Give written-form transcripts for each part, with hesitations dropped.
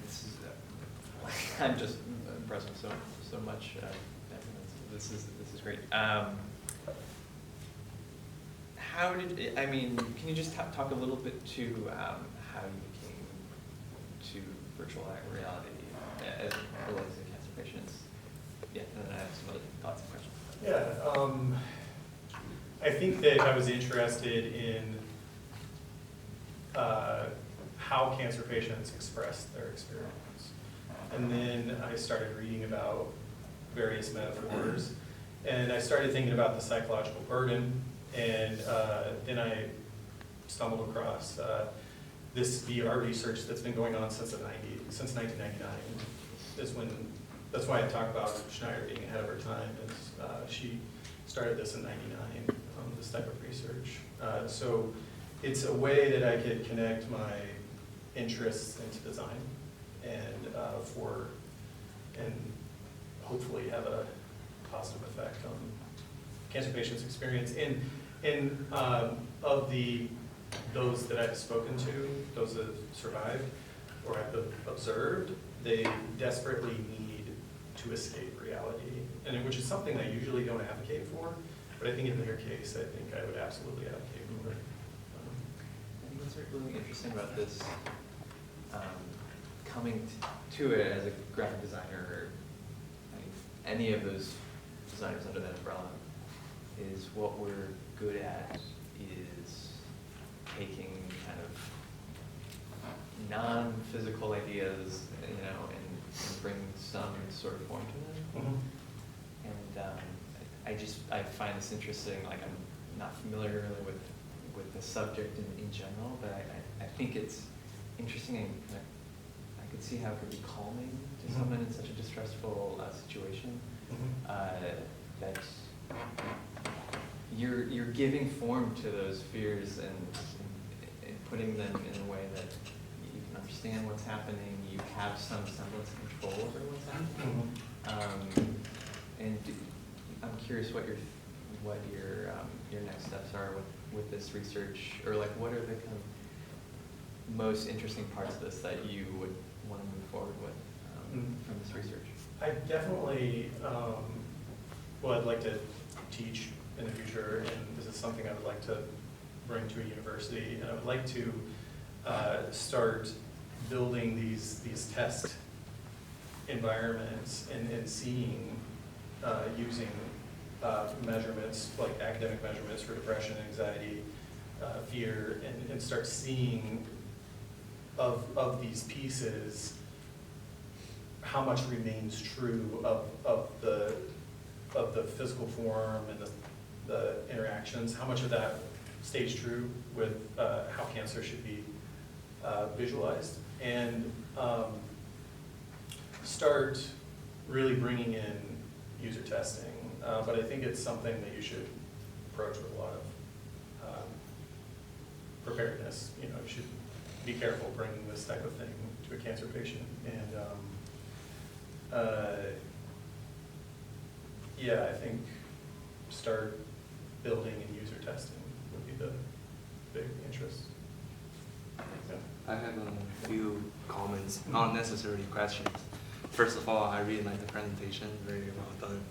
This is, I'm just impressed with so much evidence. This is great. How did, I mean, can you just talk a little bit to how you came to virtual reality as it relates to cancer patients? Yeah, and then I have some other thoughts and questions. Yeah, I think that I was interested in how cancer patients express their experience. And then I started reading about various metaphors, and I started thinking about the psychological burden, and then I stumbled across this VR research that's been going on since 1999. That's why I talk about Schneider being ahead of her time, is she started this in '99, this type of research. So it's a way that I could connect my interests into design and and hopefully have a positive effect on cancer patients' experience. And of those that I've spoken to, those that have survived or have observed, they desperately need to escape reality, and which is something I usually don't advocate for, but I think in their case, I think I would absolutely advocate for it. I think what's really interesting about this, coming to it as a graphic designer, or any of those designers under that umbrella, is what we're good at is taking kind of non-physical ideas, and bring some sort of form to them. Mm-hmm. And I find this interesting. Like, I'm not familiar really with the subject in general, but I think it's interesting, and I could see how it could be calming to Mm-hmm. someone in such a distressful situation. Mm-hmm. That you're giving form to those fears and putting them in a way that you can understand what's happening. You have some semblance of control over what's happening. Mm-hmm. And I'm curious what your next steps are with this research, or like what are the kind of most interesting parts of this that you would want to move forward with from this research? I definitely, I'd like to teach in the future, and this is something I would like to bring to a university, and I would like to start building these test environments and seeing, using measurements, like academic measurements for depression, anxiety, fear, and start seeing of these pieces how much remains true of the physical form and the interactions, how much of that stays true with how cancer should be visualized, and start really bringing in user testing. But I think it's something that you should approach with a lot of preparedness. You should be careful bringing this type of thing to a cancer patient. And yeah, I think start building and user testing would be the big interest. Yeah. I have a few comments, not necessarily questions. First of all, I really like the presentation, very well done.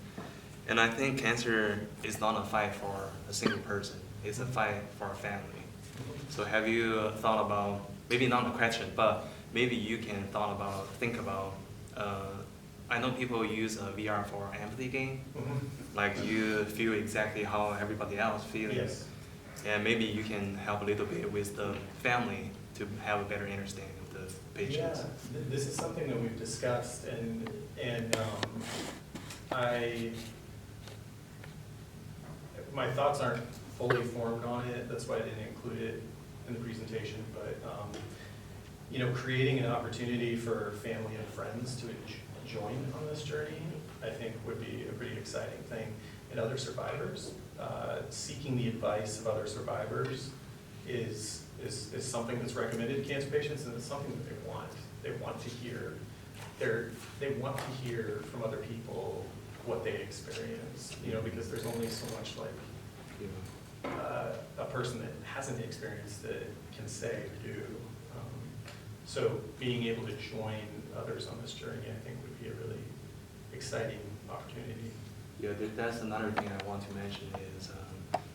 And I think cancer is not a fight for a single person, it's a fight for a family. So have you thought about, maybe not a question, but maybe you can think about, I know people use VR for empathy game, like you feel exactly how everybody else feels. Yes. And maybe you can help a little bit with the family to have a better understanding of the patients. Yeah, this is something that we've discussed, and my thoughts aren't fully formed on it. That's why I didn't include it in the presentation. But creating an opportunity for family and friends to join on this journey, I think would be a pretty exciting thing. And other survivors, seeking the advice of other survivors is something that's recommended to cancer patients, and it's something that they want. They want to hear. They want to hear from other people what they experience. Because there's only so much a person that hasn't experienced it can say or do. So being able to join others on this journey, I think, would be a really exciting opportunity. Yeah, that's another thing I want to mention is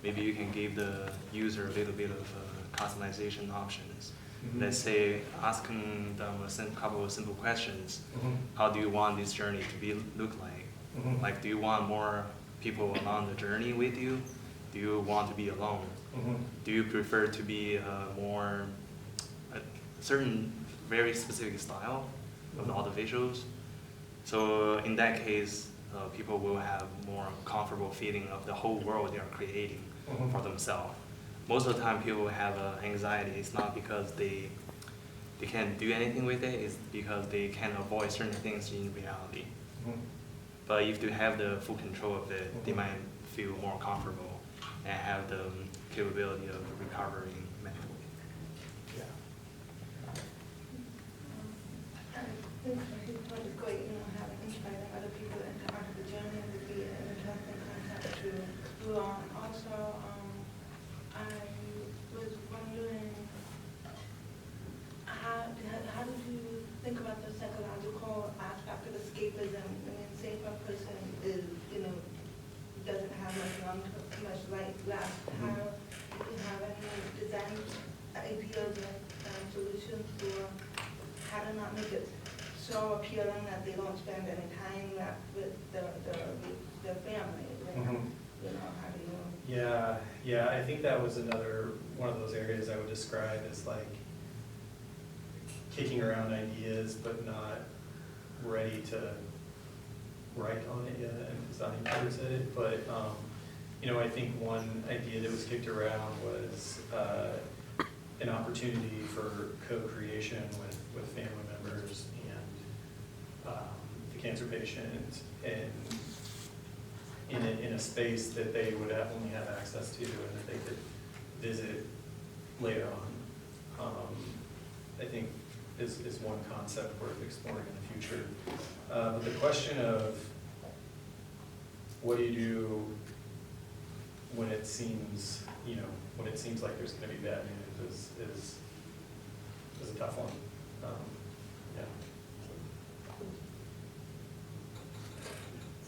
maybe you can give the user a little bit of customization options. Mhm. Let's say asking them a couple of simple questions. Mhm. How do you want this journey to look like? Mhm. Like, do you want more people along the journey with you? Do you want to be alone? Mhm. Do you prefer to be more a certain very specific style of all the visuals? So in that case, people will have more comfortable feeling of the whole world they are creating Mhm. for themselves. Most of the time, people have anxiety. It's not because they can't do anything with it. It's because they can't avoid certain things in reality. Mhm. But if they have the full control of it, they Mhm. might feel more comfortable and have the capability of recovering mentally. Yeah. I think it's probably great, having inspiring other people into part of the journey would be an interesting concept to explore on. Also, I was wondering, how did you think about the psychological aspect of escapism? I mean, say if a person is, doesn't have much light left, how do you have any design ideas and solutions for how to not make it so appealing that they don't spend any time left with their family? Like, Mhm. how do you? Yeah, I think that was another one of those areas I would describe as like kicking around ideas, but not ready to write on it yet and design towards it. But I think one idea that was kicked around was an opportunity for co-creation with family members and the cancer patient, and in a space that they would only have access to and that they could visit later on. I think is one concept worth exploring in the future. But the question of what do you do when it seems, like there's going to be bad news is a tough one. Yeah.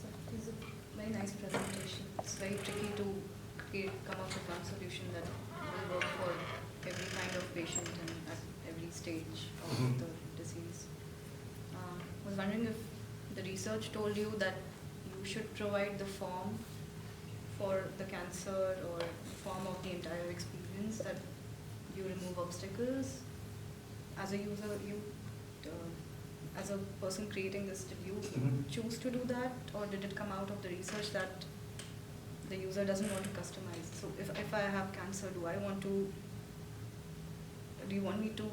So this is a very nice presentation. It's very tricky to come up with one solution that will work for every kind of patient and at every stage of Mhm. the disease. I was wondering if the research told you that you should provide the form for the cancer or the form of the entire experience, that you remove obstacles. As a user, as a person creating this, did you Mhm. choose to do that, or did it come out of the research that the user doesn't want to customize? So if I have cancer, do you want me to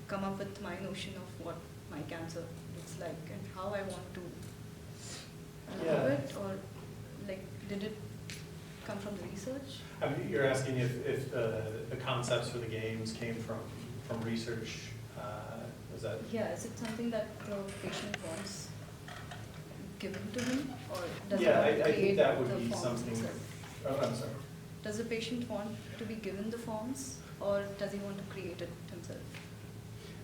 come up with my notion of what my cancer looks like and how I want to remove Yeah. it, or did it come from the research? I mean, you're asking if the concepts for the games came from research, is that? Yeah, is it something that the patient wants given to him, or does Yeah, he want to I think create that would the be forms something. himself? Oh, I'm sorry. Does the patient want to be given the forms, or does he want to create it himself?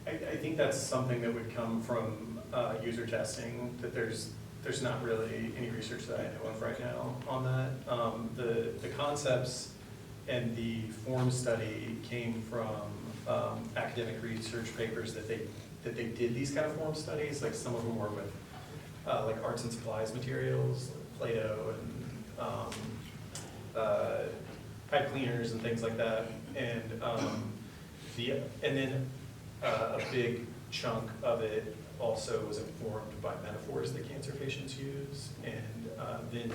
I think that's something that would come from user testing, that there's not really any research that I know of right now on that. The concepts and the form study came from academic research papers that they did these kind of form studies. Like some of them were with like arts and supplies materials, like Play-Doh and pipe cleaners and things like that. And then a big chunk of it also was informed by metaphors that cancer patients use. And then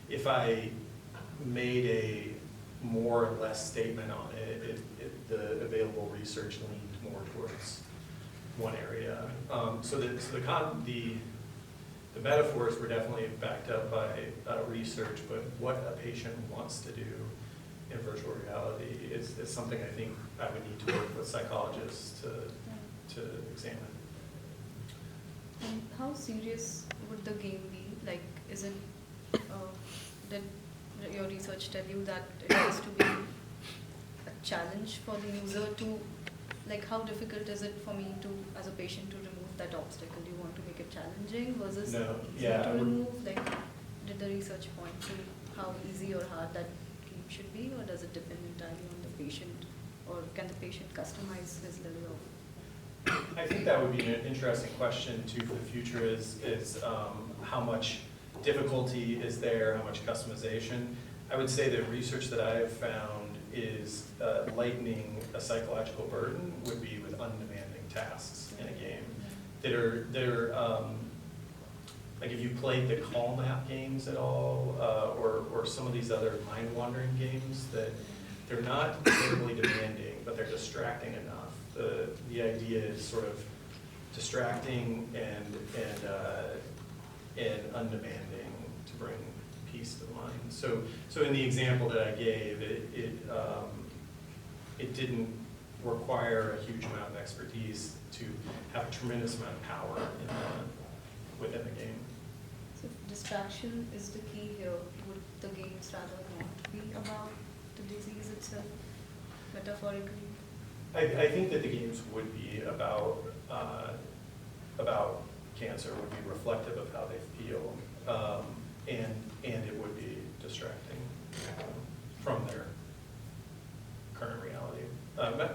if I made a more or less statement on it, the available research leaned more towards one area. So the metaphors were definitely backed up by research, but what a patient wants to do in virtual reality is something I think I would need to work with psychologists to examine. And how serious would the game be? Like, is it, did your research tell you that it has to be a challenge for the user to, like how difficult is it for me to, as a patient, to remove that obstacle? Do you want to make it challenging versus No, easier yeah, I to would- remove? Like, did the research point to how easy or hard that game should be, or does it depend entirely on the patient, or can the patient customize his level of? I think that would be an interesting question too for the future is how much difficulty is there, how much customization. I would say that research that I have found is lightening a psychological burden would be with undemanding tasks in a game that are like if you played the call map games at all, or some of these other mind-wandering games that they're not terribly demanding, but they're distracting enough. The idea is sort of distracting and undemanding to bring peace to the mind. So in the example that I gave, it didn't require a huge amount of expertise to have a tremendous amount of power within the game. So distraction is the key here. Would the games rather not be about the disease itself, metaphorically? I think that the games would be about cancer, would be reflective of how they feel, and it would be distracting from their current reality.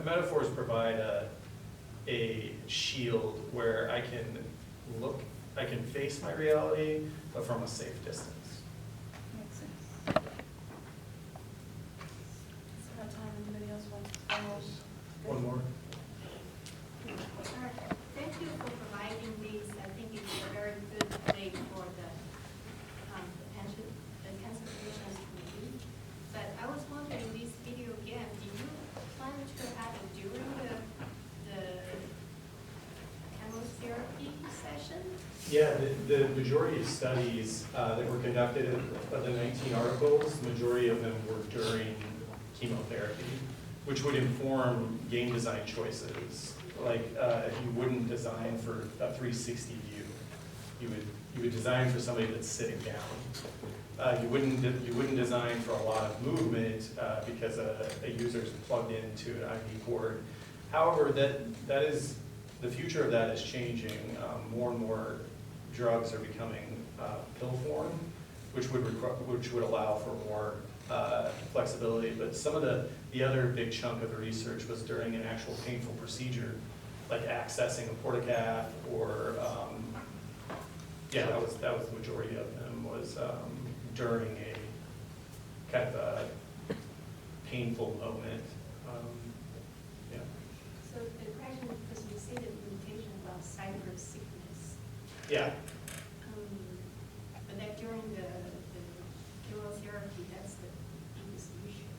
Metaphors provide a shield where I can face my reality, but from a safe distance. Makes sense. It's about time. Anybody else wants to follow? One more? Thank you for providing these. I think it's a very good way for the cancer patients community. But I was wondering, this video game, do you plan to have it during the chemotherapy session? Yeah, the majority of studies that were conducted of the 19 articles, the majority of them were during chemotherapy, which would inform game design choices. Like if you wouldn't design for a 360 view, you would design for somebody that's sitting down. You wouldn't design for a lot of movement because a user is plugged into an IV cord. However, that is the future of that is changing. More and more drugs are becoming pill form, which would allow for more flexibility. But some of the other big chunk of the research was during an actual painful procedure, like accessing a portacath or that was the majority of them was during a kind of a painful moment. Yeah. So the question, because we see the limitation about cyber sickness, Yeah. but that during the chemotherapy, that's the biggest issue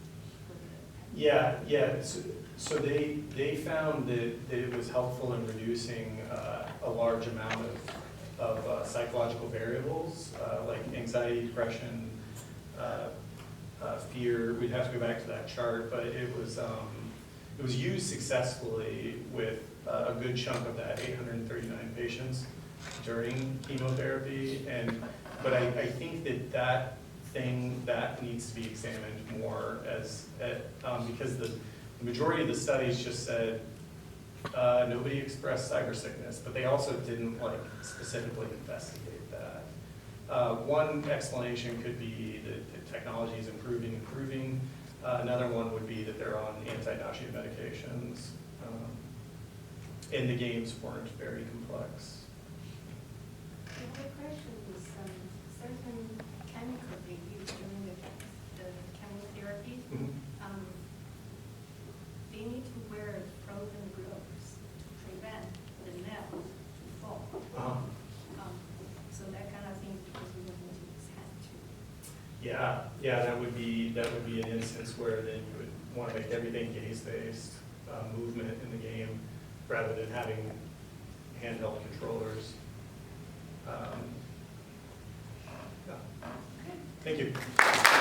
for the. Yeah. So they found that it was helpful in reducing a large amount of psychological variables like anxiety, depression, fear. We'd have to go back to that chart, but it was used successfully with a good chunk of that 839 patients during chemotherapy. But I think that needs to be examined more because the majority of the studies just said nobody expressed cyber sickness, but they also didn't specifically investigate that. One explanation could be that the technology is improving. Another one would be that they're on anti-nausea medications, and the games weren't very complex. The other question is certain chemical they use during the chemotherapy. They need to wear frozen gloves to prevent the nail to fall. So that kind of thing, because we don't need to use hand too. Yeah, that would be an instance where then you would want to make everything gaze-based movement in the game rather than having handheld controllers. Yeah. Thank you.